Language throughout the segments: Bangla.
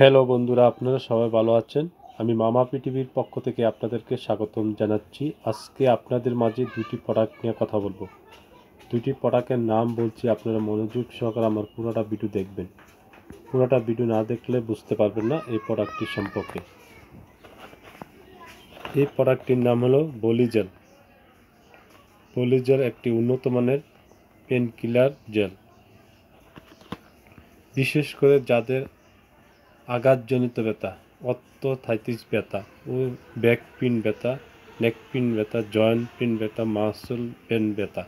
হ্যালো বন্ধুরা, আপনারা সবাই ভালো আছেন? আমি মামা পৃথিবীর পক্ষ থেকে আপনাদেরকে স্বাগতম জানাচ্ছি। আজকে আপনাদের মাঝে দুটি প্রোডাক্ট নিয়ে কথা বলবো। দুটি প্রোডাক্টের নাম বলছি, আপনারা মনোযোগ সহকারে আমার পুরোটা ভিডিও দেখবেন। পুরোটা ভিডিও না দেখলে বুঝতে পারবেন না এই প্রোডাক্টটি সম্পর্কে। এই প্রোডাক্টটির নাম হলো বলিজেল। বলিজেল একটি উন্নত মানের পেন কিলার জেল। বিশেষ করে যাদের আঘাতজনিত ব্যথা, অর্থোথাইটিস ব্যথা ও ব্যাক পেন ব্যথা, নেক পেন ব্যথা, জয়েন্ট পেন ব্যথা, মাসল পেন ব্যথা,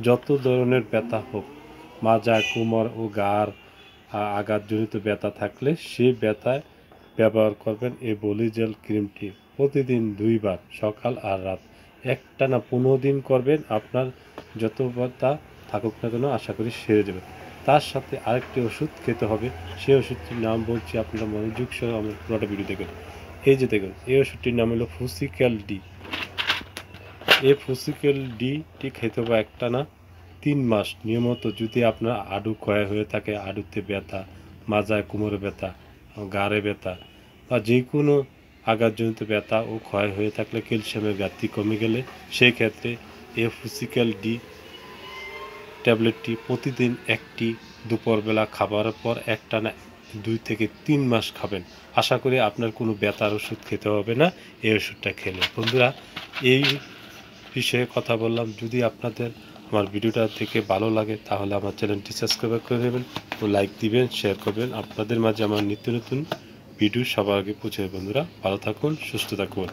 যত ধরনের ব্যথা হোক, মাজা, কোমর ও ঘাড় আঘাতজনিত ব্যথা থাকলে সেই ব্যথায় ব্যবহার করবেন এই বলিজেল ক্রিমটি। প্রতিদিন 2 বার, সকাল আর রাত, একটানা 15 দিন করবেন। আপনার যত ব্যথা থাকুক না কেন আশা করি সেরে যাবে। তার সাথে আরেকটি ওষুধ খেতে হবে। সেই ওষুধটির নাম বলছি, আপনারা মনোযোগ সহ আমার পুরোটা ভিডিও দেখুন। এই যে দেখুন, এই ওষুধটির নাম হলো ফুসিক্যাল ডি। এই ফুসিক্যাল ডিটি খেতে হবে একটানা 3 মাস নিয়মিত। যদি আপনার হাঁটু ক্ষয় হয়ে থাকে, হাঁটুতে ব্যথা, মাজায় কোমরে ব্যথা, ঘাড়ে ব্যথা বা যে কোনো আঘাতজনিত ব্যথা ও ক্ষয় হয়ে থাকলে, ক্যালসিয়ামের ঘাটতি কমে গেলে, সেই ক্ষেত্রে এই ফুসিক্যাল ডি ট্যাবলেটটি প্রতিদিন একটি দুপুরবেলা খাবারের পর একটানা 2 থেকে 3 মাস খাবেন। আশা করি আপনার কোনো ব্যথার ওষুধ খেতে হবে না এই ওষুধটা খেলে। বন্ধুরা, এই বিষয়ে কথা বললাম। যদি আপনাদের আমার ভিডিওটা দেখে ভালো লাগে তাহলে আমার চ্যানেলটি সাবস্ক্রাইব করে দেবেন ও লাইক দিবেন, শেয়ার করবেন। আপনাদের মাঝে আমার নিত্য নতুন ভিডিও সবার আগে পৌঁছে। বন্ধুরা, ভালো থাকুন, সুস্থ থাকুন।